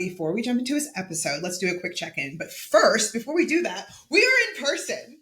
Before we jump into this episode, let's do a quick check-in. But first, before we do that, we are in person.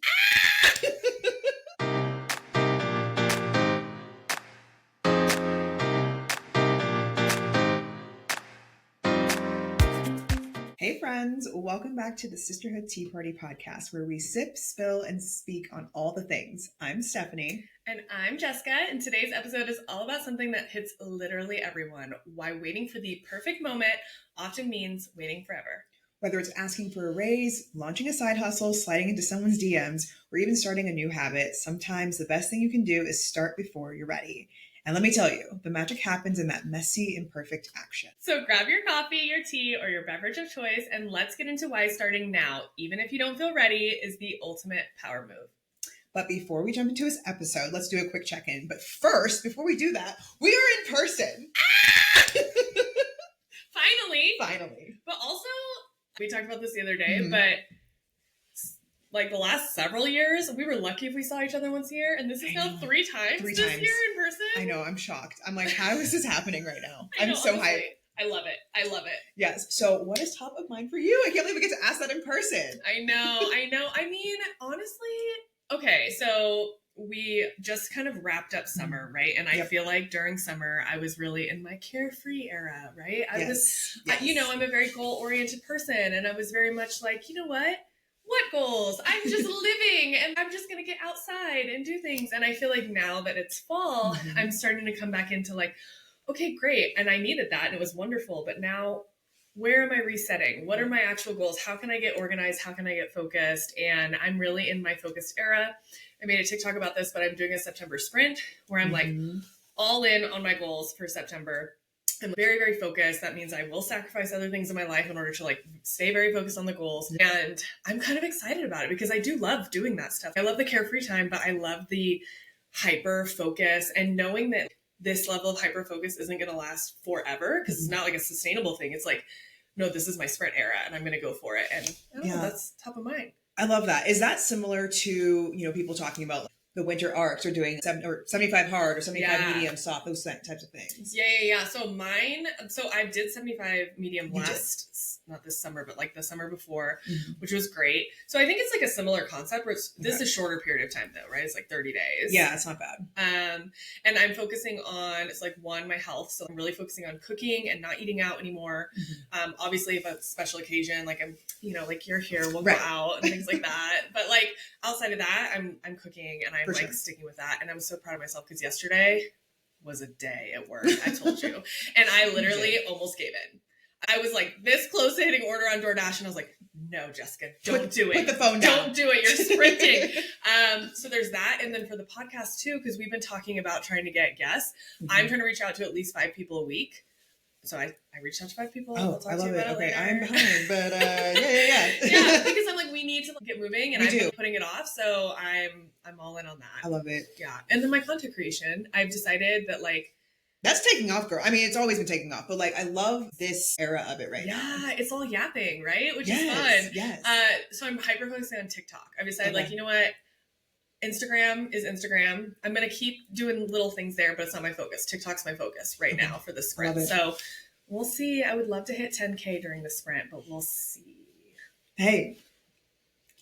Hey friends, welcome back to the Sisterhood Tea Party Podcast, where we sip, spill, and speak on all the things. I'm Stephanie. And I'm Jessica, and today's episode is all about something that hits literally everyone: why waiting for the perfect moment often means waiting forever. Whether it's asking for a raise, launching a side hustle, sliding into someone's DMs, or even starting a new habit, sometimes the best thing you can do is start before you're ready. And let me tell you, the magic happens in that messy, imperfect action. So grab your coffee, your tea, or your beverage of choice, and let's get into why starting now, even if you don't feel ready, is the ultimate power move. But before we jump into this episode, let's do a quick check-in. But first, before we do that, we are in person. Finally. But also, we talked about this the other day, but like the last several years, we were lucky if we saw each other once a year, and this is now three times this year in person. I know, I'm shocked. I'm like, how is this happening right now? I'm so hyped. I love it. Yes. So what is top of mind for you? I can't believe we get to ask that in person. I know. I mean, honestly, okay, so we just kind of wrapped up summer, right? And I feel like during summer, I was really in my carefree era, right? Yes. I'm a very goal-oriented person, and I was very much like, you know what goals? I'm just living, and I'm just going to get outside and do things. And I feel like now that it's fall, I'm starting to come back into like, okay, great. And I needed that, and it was wonderful. But now, where am I resetting? What are my actual goals? How can I get organized? How can I get focused? And I'm really in my focused era. I made a TikTok about this, but I'm doing a September sprint where I'm like all in on my goals for September. I'm very, very focused. That means I will sacrifice other things in my life in order to like stay very focused on the goals. And I'm kind of excited about it because I do love doing that stuff. I love the carefree time, but I love the hyper focus and knowing that this level of hyper focus isn't going to last forever because it's not like a sustainable thing. It's like, no, this is my sprint era and I'm going to go for it. And I don't know, that's top of mind. I love that. Is that similar to, people talking about like, the winter arcs or doing 75 hard or 75 medium soft, those types of things? Yeah. So I did 75 medium not this summer, but like the summer before, which was great. So I think it's like a similar concept where this is a shorter period of time though, right? It's like 30 days. Yeah, it's not bad. And I'm focusing on, it's like my health. So I'm really focusing on cooking and not eating out anymore. Obviously if a special occasion, like I'm, like you're here, we'll go out and things like that. But like outside of that, I'm cooking and I'm sticking with that. And I'm so proud of myself because yesterday was a day at work, I told you. And I literally almost gave in. I was like this close to hitting order on DoorDash and I was like, no, Jessica, don't do it. Put the phone down. Don't do it. You're sprinting. So there's that. And then for the podcast too, because we've been talking about trying to get guests, I'm trying to reach out to at least 5 people a week. So I reached out to 5 people. Oh, I love it. Okay, I'm behind, but yeah, because I'm like, we need to get moving, and I've been putting it off. So I'm all in on that. I love it. Yeah, and then my content creation, I've decided that like that's taking off, girl. I mean, it's always been taking off, but like I love this era of it right now. Yeah, it's all yapping, right? Which is fun. Yes. So I'm hyper focusing on TikTok. I've decided like, you know what? Instagram is Instagram. I'm going to keep doing little things there, but it's not my focus. TikTok's my focus right now for the sprint. So we'll see. I would love to hit 10K during the sprint, but we'll see. Hey,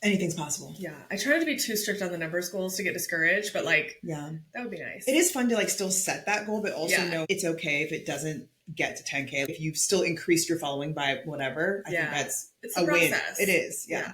anything's possible. Yeah. I try not to be too strict on the numbers goals to get discouraged, but like, that would be nice. It is fun to like still set that goal, but also know it's okay if it doesn't get to 10K. If you've still increased your following by whatever, I think that's it's a win. It is. Yeah,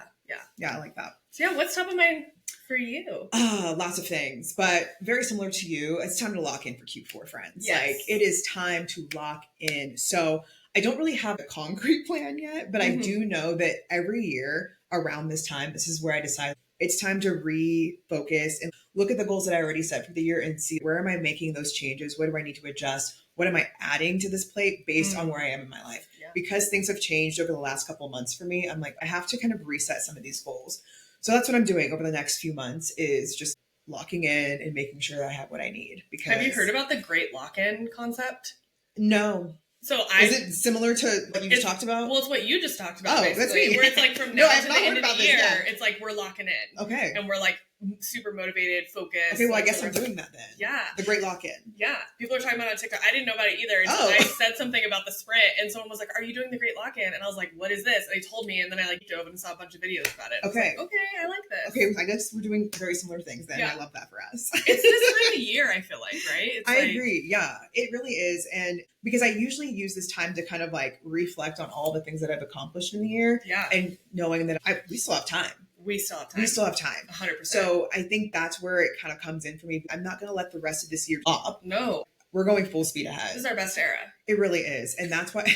I like that. So what's top of mind for you? Lots of things, but very similar to you. It's time to lock in for Q4, friends. Yes. Like it is time to lock in. So I don't really have a concrete plan yet, but I do know that every year around this time, this is where I decide it's time to refocus and look at the goals that I already set for the year and see where am I making those changes? What do I need to adjust? What am I adding to this plate based on where I am in my life? Yeah. Because things have changed over the last couple of months for me, I'm like, I have to kind of reset some of these goals. So that's what I'm doing over the next few months is just locking in and making sure that I have what I need. Because have you heard about the great lock-in concept? No. So is it similar to what you just talked about? Well, it's what you just talked about, basically. That's me. Where it's like from now to the end of the year, it's like we're locking in. Okay. And we're like, super motivated, focused. Okay, well, I guess I'm doing that then. Yeah. The great lock-in. Yeah. People are talking about it on TikTok. I didn't know about it either until I said something about the sprint, and someone was like, are you doing the great lock-in? And I was like, what is this? And they told me, and then I dove and saw a bunch of videos about it. Okay. Like, okay, I like this. Okay, I guess we're doing very similar things then. Yeah. I love that for us. It's this time of year, I feel like, right? I agree. Yeah, it really is. And because I usually use this time to kind of like reflect on all the things that I've accomplished in the year. Yeah. And knowing that we still have time. We still have time. We still have time. 100%. So I think that's where it kind of comes in for me. I'm not going to let the rest of this year up. No. We're going full speed ahead. This is our best era. It really is. And that's why...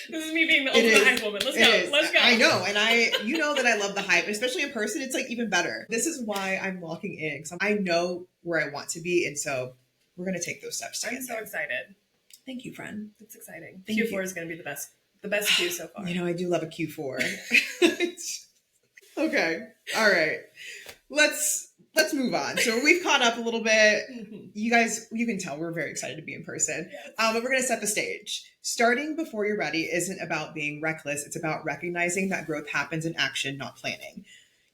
This is me being the ultimate hype woman. Let's go. Let's go. I know. And you know that I love the hype, especially in person. It's like even better. This is why I'm locking in. Because I know where I want to be. And so we're going to take those steps together. I'm so excited. Thank you, friend. It's exciting. Q4 is going to be the best Q so far. You know, I do love a Q4. Okay. All right. Let's move on. So we've caught up a little bit. You guys, you can tell we're very excited to be in person. Yes. But we're going to set the stage. Starting before you're ready isn't about being reckless. It's about recognizing that growth happens in action, not planning.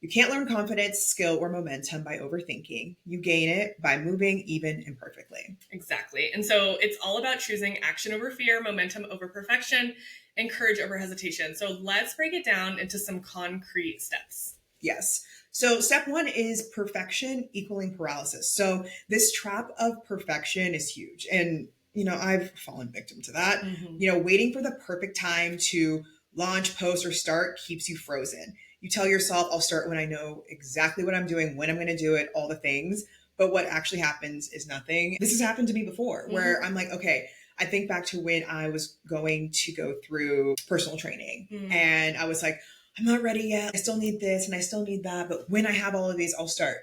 You can't learn confidence, skill, or momentum by overthinking. You gain it by moving, even imperfectly. Exactly. And so it's all about choosing action over fear, momentum over perfection, and courage over hesitation. So let's break it down into some concrete steps. Yes. So step one is perfection equaling paralysis. So this trap of perfection is huge. And, you know, I've fallen victim to that. You know, waiting for the perfect time to launch, post, or start keeps you frozen. You tell yourself, I'll start when I know exactly what I'm doing, when I'm going to do it, all the things. But what actually happens is nothing. This has happened to me before where I'm like, okay, I think back to when I was going to go through personal training and I was like, I'm not ready yet. I still need this and I still need that. But when I have all of these, I'll start.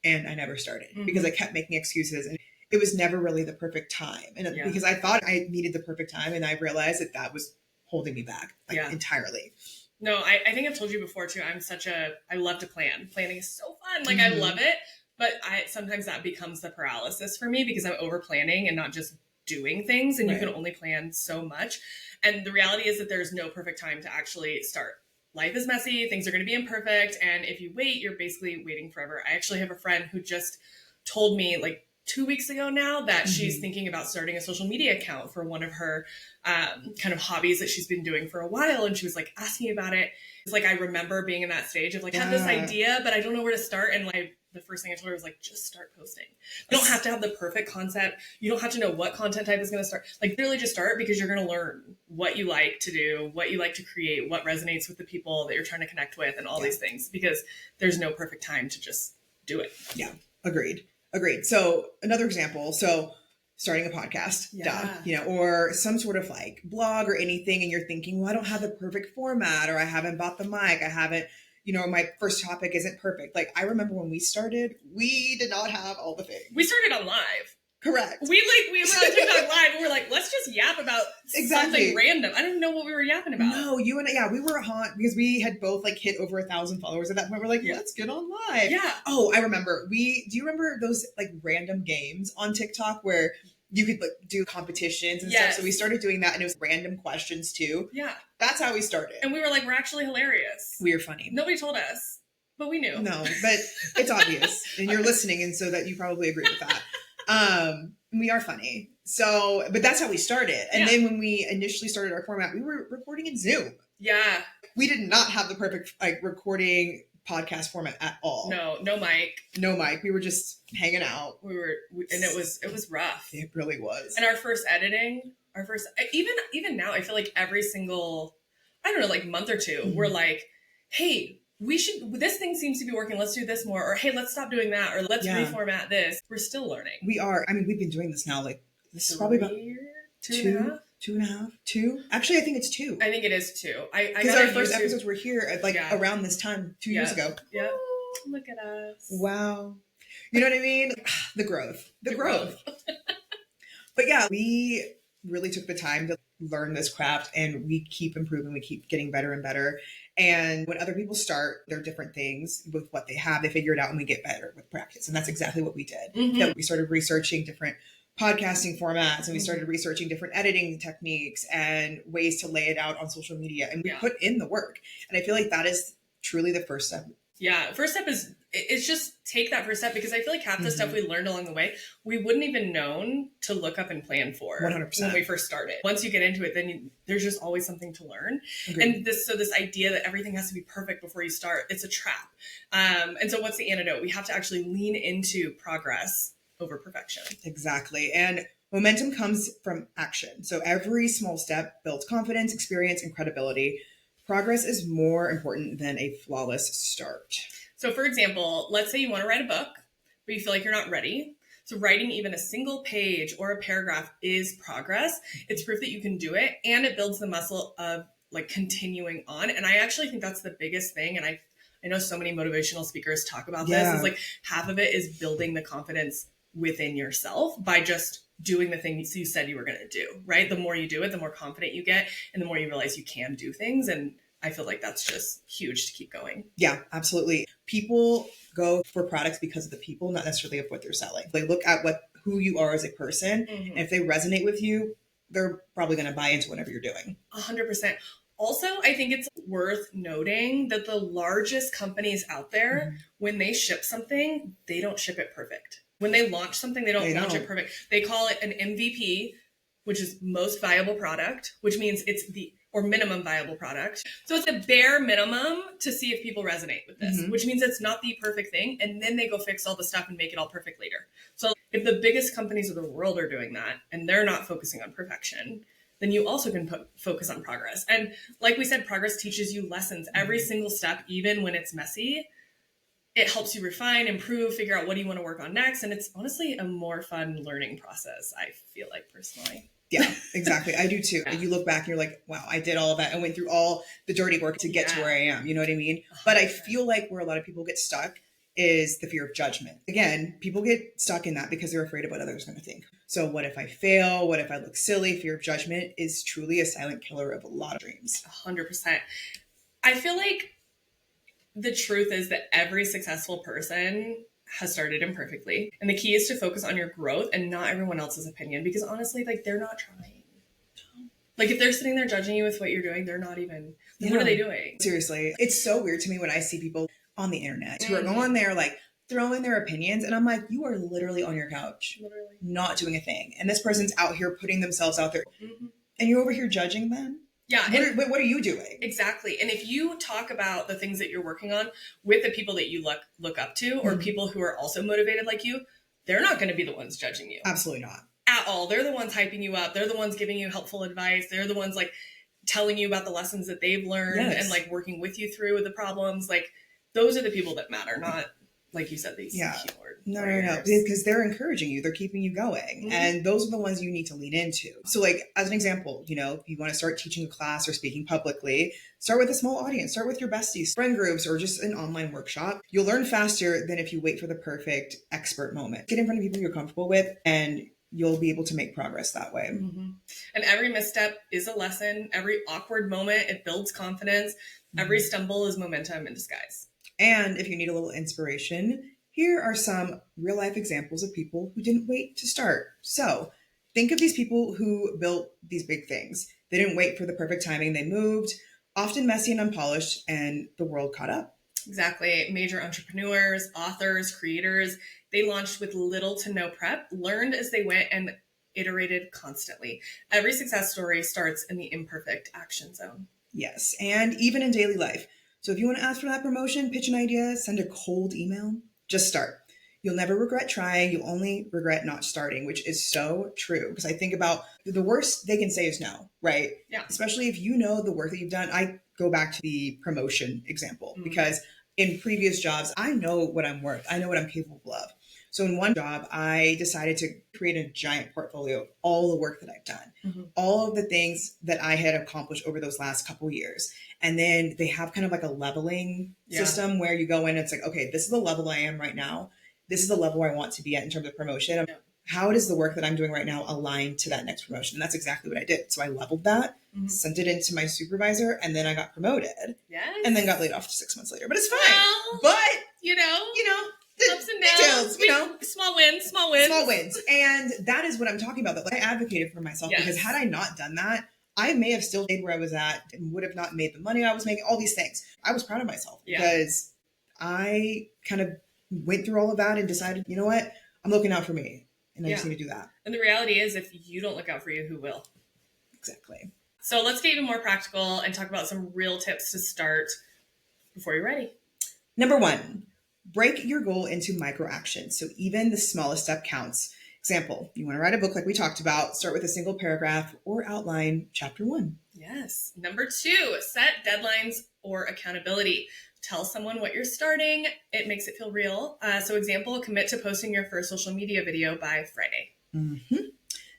And I never started because I kept making excuses and it was never really the perfect time. And because I thought I needed the perfect time and I realized that was holding me back entirely. No, I think I've told you before too. I love to plan. Planning is so fun. Like I love it, but sometimes that becomes the paralysis for me because I'm over planning and not just doing things. And you can only plan so much. And the reality is that there's no perfect time to actually start. Life is messy. Things are going to be imperfect. And if you wait, you're basically waiting forever. I actually have a friend who just told me like 2 weeks ago now that she's thinking about starting a social media account for one of her kind of hobbies that she's been doing for a while. And she was like asking about it. It's like, I remember being in that stage of like, I have this idea, but I don't know where to start. And like, the first thing I told her was like, just start posting. You don't have to have the perfect concept. You don't have to know what content type is going to start. Like literally just start because you're going to learn what you like to do, what you like to create, what resonates with the people that you're trying to connect with and all these things, because there's no perfect time to just do it. Yeah. Agreed. So another example. So starting a podcast, you know, or some sort of like blog or anything. And you're thinking, well, I don't have the perfect format or I haven't bought the mic. I haven't, you know, my first topic isn't perfect. Like I remember when we started, we did not have all the things. We started on live. Correct. We were on TikTok live and we're like, let's just yap about something random. I don't even know what we were yapping about. No, you and I, we were hot because we had both like hit over 1,000 followers at that point. We're like, let's get on live. Yeah. Oh, I remember. Do you remember those like random games on TikTok where you could like do competitions and stuff? So we started doing that and it was random questions too. Yeah. That's how we started. And we were like, we're actually hilarious. We are funny. Nobody told us, but we knew. No, but it's obvious and you're listening. And so that you probably agree with that. We are funny. So, but that's how we started. And then when we initially started our format, we were recording in Zoom. Yeah. We did not have the perfect like recording podcast format at all. No mic. We were just hanging out. And it was rough. It really was. And our first editing, even now, I feel like every single, I don't know, like month or two, we're like, hey, this thing seems to be working. Let's do this more. Or, hey, let's stop doing that. Or let's reformat this. We're still learning. We are. I mean, we've been doing this now. Like, this is probably about two and a half. Actually, I think it's 2. I think it is 2. Because our first episodes were here at like around this time 2 years ago. Yeah. Look at us. Wow. You know what I mean? The growth. But yeah, we really took the time to learn this craft and we keep improving. We keep getting better and better. And when other people start their different things with what they have, they figure it out and we get better with practice. And that's exactly what we did. That we started researching different podcasting formats, and we started researching different editing techniques and ways to lay it out on social media, and we put in the work. And I feel like that is truly the first step. Yeah, first step is, it's just take that first step, because I feel like half the stuff we learned along the way, we wouldn't even known to look up and plan for 100%. when we first started. Once you get into it, then there's just always something to learn. Agreed. And this idea that everything has to be perfect before you start, it's a trap. And so what's the antidote? We have to actually lean into progress over perfection. Exactly. And momentum comes from action. So every small step builds confidence, experience, and credibility. Progress is more important than a flawless start. So for example, let's say you want to write a book, but you feel like you're not ready. So writing even a single page or a paragraph is progress. It's proof that you can do it, and it builds the muscle of like continuing on. And I actually think that's the biggest thing. And I know so many motivational speakers talk about this. Is like half of it is building the confidence within yourself by just doing the things you said you were going to do, right? The more you do it, the more confident you get, and the more you realize you can do things. And I feel like that's just huge to keep going. Yeah, absolutely. People go for products because of the people, not necessarily of what they're selling. They look at who you are as a person, and if they resonate with you, they're probably going to buy into whatever you're doing. 100%. Also, I think it's worth noting that the largest companies out there, when they ship something, they don't ship it perfect. When they launch something, they don't launch it perfect. They call it an MVP, which is most viable product, which means it's or minimum viable product. So it's a bare minimum to see if people resonate with this, which means it's not the perfect thing. And then they go fix all the stuff and make it all perfect later. So if the biggest companies of the world are doing that and they're not focusing on perfection, then you also can focus on progress. And like we said, progress teaches you lessons. Every single step, even when it's messy, it helps you refine, improve, figure out what do you want to work on next. And it's honestly a more fun learning process, I feel like, personally. Yeah, exactly. I do too. You look back and you're like, wow, I did all of that. I went through all the dirty work to get to where I am. You know what I mean? But I feel like where a lot of people get stuck is the fear of judgment. Again, people get stuck in that because they're afraid of what others are going to think. So what if I fail? What if I look silly? Fear of judgment is truly a silent killer of a lot of dreams. 100%. I feel like the truth is that every successful person has started imperfectly. And the key is to focus on your growth and not everyone else's opinion, because honestly, like, they're not trying. Like, if they're sitting there judging you with what you're doing, they're not even, what are they doing? Seriously. It's so weird to me when I see people on the internet who are going there, like, throwing their opinions. And I'm like, you are literally on your couch, not doing a thing. And this person's out here putting themselves out there. And you're over here judging them? Yeah. What are you doing? Exactly. And if you talk about the things that you're working on with the people that you look up to, or people who are also motivated like you, they're not going to be the ones judging you. Absolutely not. At all. They're the ones hyping you up. They're the ones giving you helpful advice. They're the ones like telling you about the lessons that they've learned and like working with you through the problems. Like, those are the people that matter, not, like you said, these keyboard warriors. No, because they're encouraging you, they're keeping you going, and those are the ones you need to lean into. So, like, as an example, you know, if you want to start teaching a class or speaking publicly, start with a small audience, start with your besties, friend groups, or just an online workshop. You'll learn faster than if you wait for the perfect expert moment. Get in front of people you're comfortable with, and you'll be able to make progress that way. And every misstep is a lesson. Every awkward moment, it builds confidence. Every stumble is momentum in disguise. And if you need a little inspiration, here are some real life examples of people who didn't wait to start. So think of these people who built these big things. They didn't wait for the perfect timing. They moved, often messy and unpolished, and the world caught up. Exactly. Major entrepreneurs, authors, creators, they launched with little to no prep, learned as they went, and iterated constantly. Every success story starts in the imperfect action zone. Yes. And even in daily life. So if you want to ask for that promotion, pitch an idea, send a cold email, just start. You'll never regret trying. You'll only regret not starting, which is so true. Because I think about the worst they can say is no, right? Yeah. Especially if you know the work that you've done. I go back to the promotion example because in previous jobs, I know what I'm worth. I know what I'm capable of. So in one job, I decided to create a giant portfolio of all the work that I've done, all of the things that I had accomplished over those last couple of years. And then they have kind of like a leveling system where you go in and it's like, okay, this is the level I am right now. This is the level I want to be at in terms of promotion. How does the work that I'm doing right now align to that next promotion? And that's exactly what I did. So I leveled that, sent it into my supervisor, and then I got promoted. And then got laid off 6 months later. But it's fine. Well, but you know, Ups and downs. Details, Small wins. Small wins. And that is what I'm talking about. That like, I advocated for myself because had I not done that, I may have still stayed where I was at and would have not made the money I was making, all these things. I was proud of myself because I kind of went through all of that and decided, you know what? I'm looking out for me and I just need to do that. And the reality is if you don't look out for you, who will? Exactly. So let's get even more practical and talk about some real tips to start before you're ready. Number 1, break your goal into micro actions. So even the smallest step counts. Example, you want to write a book like we talked about, start with a single paragraph or outline chapter 1. Yes. Number 2, set deadlines or accountability. Tell someone what you're starting. It makes it feel real. So example, commit to posting your first social media video by Friday. Mm-hmm.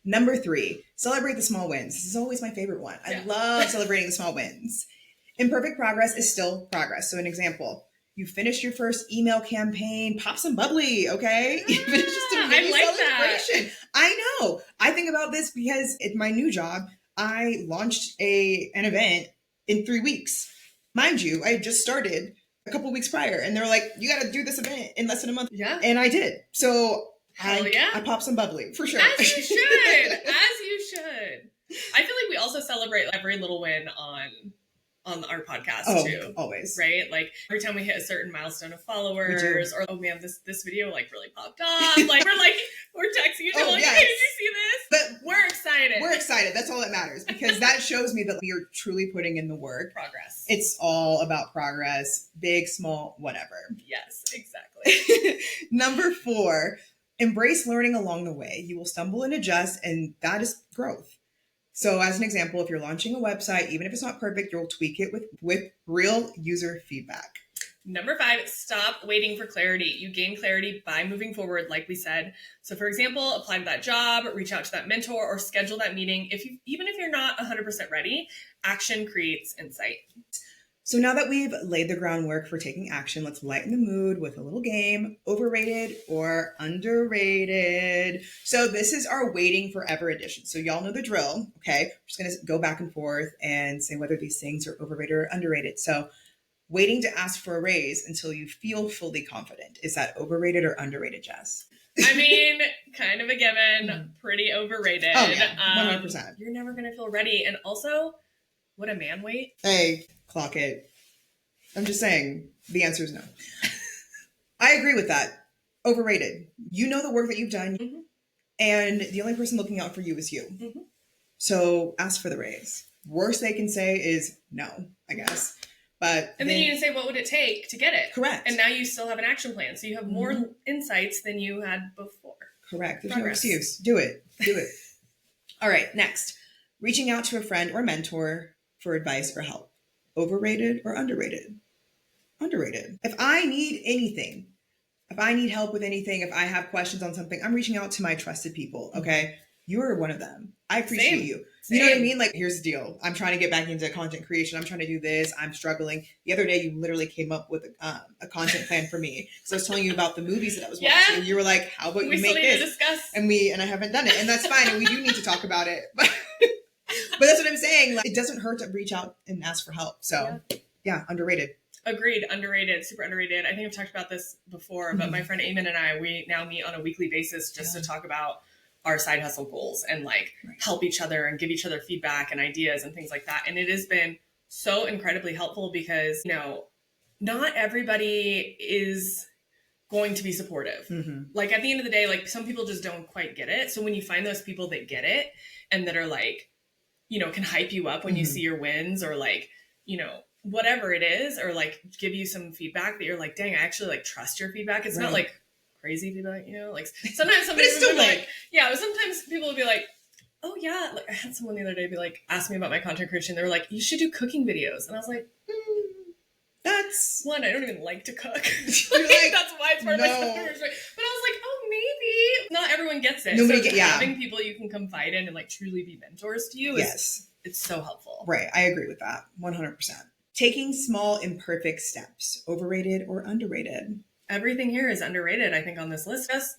Number 3, celebrate the small wins. This is always my favorite one. I love celebrating the small wins. Imperfect progress is still progress. So an example, you finished your first email campaign, pop some bubbly, okay? Even if it's just a mini celebration. That. I know. I think about this because at my new job, I launched an event in 3 weeks. Mind you, I had just started a couple weeks prior and they were like, you got to do this event in less than a month. Yeah. And I did. So I popped some bubbly for sure. As you should. As you should. I feel like we also celebrate every little win on our podcast too. Always. Right? Like every time we hit a certain milestone of followers or, oh man, this video like really popped off. Like we're texting each other like, hey, did you see this? But we're excited. We're excited. That's all that matters because that shows me that you're truly putting in the work. Progress. It's all about progress. Big, small, whatever. Yes, exactly. Number 4, embrace learning along the way. You will stumble and adjust, and that is growth. So as an example, if you're launching a website, even if it's not perfect, you'll tweak it with real user feedback. Number 5, stop waiting for clarity. You gain clarity by moving forward, like we said. So for example, apply to that job, reach out to that mentor, or schedule that meeting. Even if you're not 100% ready, action creates insight. So now that we've laid the groundwork for taking action, let's lighten the mood with a little game, overrated or underrated. So this is our waiting forever edition. So y'all know the drill, okay? We're just going to go back and forth and say whether these things are overrated or underrated. So waiting to ask for a raise until you feel fully confident. Is that overrated or underrated, Jess? I mean, kind of a given, pretty overrated. Oh yeah, 100%. You're never going to feel ready. And also, would a man wait? Hey, clock it. I'm just saying the answer is no. I agree with that. Overrated. You know the work that you've done, and the only person looking out for you is you. Mm-hmm. So ask for the raise. Worst they can say is no, I guess. But then you can say, what would it take to get it? Correct. And now you still have an action plan. So you have more insights than you had before. Correct. There's no excuse. Do it. All right. Next, reaching out to a friend or mentor for advice or help. Overrated or underrated? Underrated. If I need anything, if I need help with anything, if I have questions on something, I'm reaching out to my trusted people. Okay. You are one of them. I appreciate you. You know what I mean? Like, here's the deal. I'm trying to get back into content creation. I'm trying to do this. I'm struggling. The other day, you literally came up with a content plan for me. So I was telling you about the movies that I was watching. And you were like, how about you make this? To discuss. And I haven't done it. And that's fine. And we do need to talk about it. But that's what I'm saying. Like, it doesn't hurt to reach out and ask for help. So yeah, underrated. Agreed. Underrated. Super underrated. I think I've talked about this before, but my friend Eamon and I, we now meet on a weekly basis just to talk about our side hustle goals and help each other and give each other feedback and ideas and things like that. And it has been so incredibly helpful because, not everybody is going to be supportive. Mm-hmm. Like at the end of the day, some people just don't quite get it. So when you find those people that get it and that are can hype you up when you see your wins or whatever it is, or give you some feedback that you're like, dang, I actually trust your feedback. It's not crazy feedback, sometimes somebody it's still sometimes people will be like, oh yeah, I had someone the other day be ask me about my content creation. They were like, you should do cooking videos. And I was like, that's one, I don't even like to cook. That's why it's part of my content creation. But I was like, oh, maybe not everyone gets it. Having people you can confide in and truly be mentors to you it's so helpful. Right. I agree with that 100%. Taking small imperfect steps, overrated or underrated? Everything here is underrated, I think, on this list. Just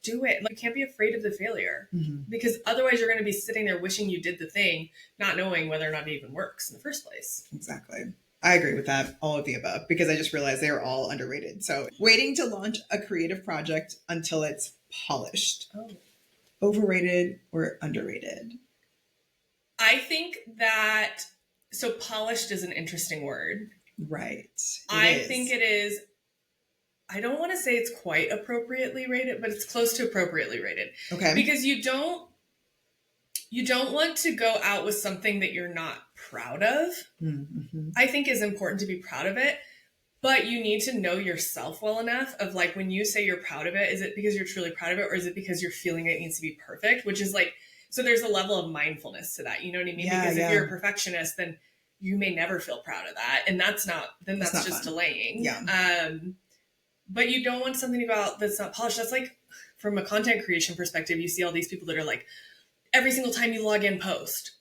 do it. You can't be afraid of the failure because otherwise you're going to be sitting there wishing you did the thing, not knowing whether or not it even works in the first place. Exactly. I agree with that. All of the above, because I just realized they are all underrated. So waiting to launch a creative project until it's polished. Oh. Overrated or underrated? I think that, so polished is an interesting word. Right. I think it is, I don't want to say it's quite appropriately rated, but it's close to appropriately rated. Okay. Because you don't want to go out with something that you're not proud of. Mm-hmm. I think is important to be proud of it, but you need to know yourself well enough of like, when you say you're proud of it, is it because you're truly proud of it, or is it because you're feeling it needs to be perfect? Which is like, so there's a level of mindfulness to that. You know what I mean? Yeah, because if you're a perfectionist, then you may never feel proud of that. And that's just fun. Delaying. Yeah. But you don't want something to go out that's not polished. That's like, from a content creation perspective, you see all these people that are like, every single time you log in, post.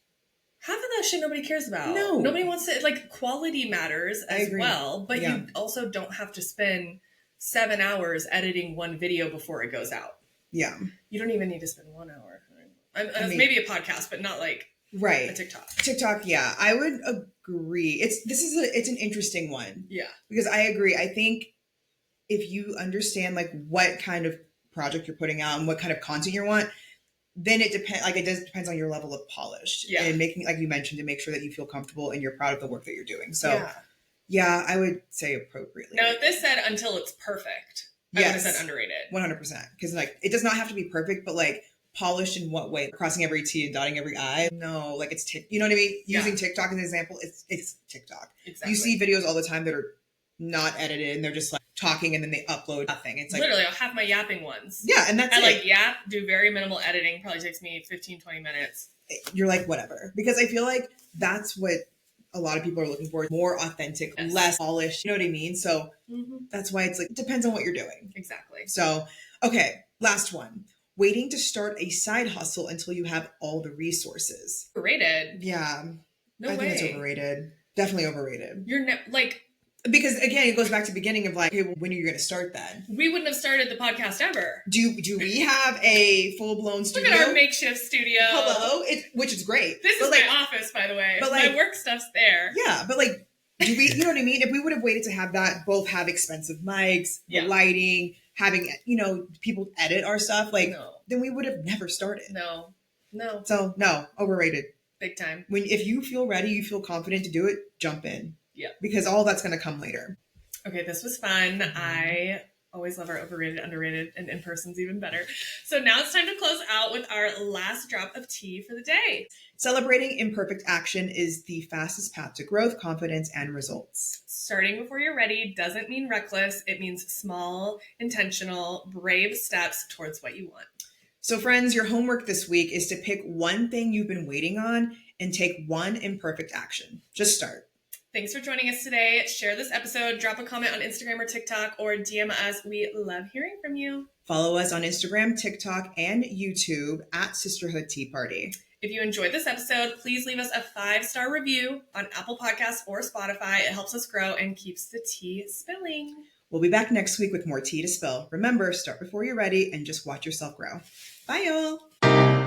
Half of that shit nobody cares about. No. Nobody wants to, like, quality matters as well, but Yeah. you also don't have to spend 7 hours editing one video before it goes out. Yeah. You don't even need to spend 1 hour. I mean, maybe a podcast, but not like a TikTok. TikTok, yeah. I would agree. It's an interesting one. Yeah. Because I agree. I think if you understand like what kind of project you're putting out and what kind of content you want, then it depends on your level of polish. Yeah. And making, like you mentioned, to make sure that you feel comfortable and you're proud of the work that you're doing. So yeah, I would say appropriately. Now, if this said until it's perfect, I would have said underrated. 100%. Because like, it does not have to be perfect, but like, polished in what way? Crossing every T and dotting every I? No, like it's you know what I mean? Using TikTok as an example, it's TikTok. Exactly. You see videos all the time that are not edited and they're just like talking and then they upload nothing. It's like, literally, I'll have my yapping ones. Yeah, and that's I like yap, do very minimal editing, probably takes me 15-20 minutes. You're like, whatever. Because I feel like that's what a lot of people are looking for. More authentic, less polished. You know what I mean? So that's why it's like, it depends on what you're doing. Exactly. So, okay, last one. Waiting to start a side hustle until you have all the resources. Overrated. Yeah. No I way. think it's overrated. Definitely overrated. You're like... Because again, it goes back to the beginning of like, hey, when are you going to start that? We wouldn't have started the podcast ever. Do we have a full-blown studio? Look at our makeshift studio. Hello? Which is great. This is like, my office, by the way. But like, my work stuff's there. Yeah, but like, do we, you know what I mean? If we would have waited to have that, both have expensive mics, the lighting, having, people edit our stuff, like, then we would have never started. No. So, no, overrated. Big time. If you feel ready, you feel confident to do it, jump in. Yeah. Because all that's going to come later. Okay, this was fun. I always love our overrated, underrated, and in-person's even better. So now it's time to close out with our last drop of tea for the day. Celebrating imperfect action is the fastest path to growth, confidence, and results. Starting before you're ready doesn't mean reckless. It means small, intentional, brave steps towards what you want. So friends, your homework this week is to pick one thing you've been waiting on and take one imperfect action. Just start. Thanks for joining us today. Share this episode, drop a comment on Instagram or TikTok, or DM us. We love hearing from you. Follow us on Instagram, TikTok, and YouTube at Sisterhood Tea Party. If you enjoyed this episode, please leave us a 5-star review on Apple Podcasts or Spotify. It helps us grow and keeps the tea spilling. We'll be back next week with more tea to spill. Remember, start before you're ready and just watch yourself grow. Bye, y'all.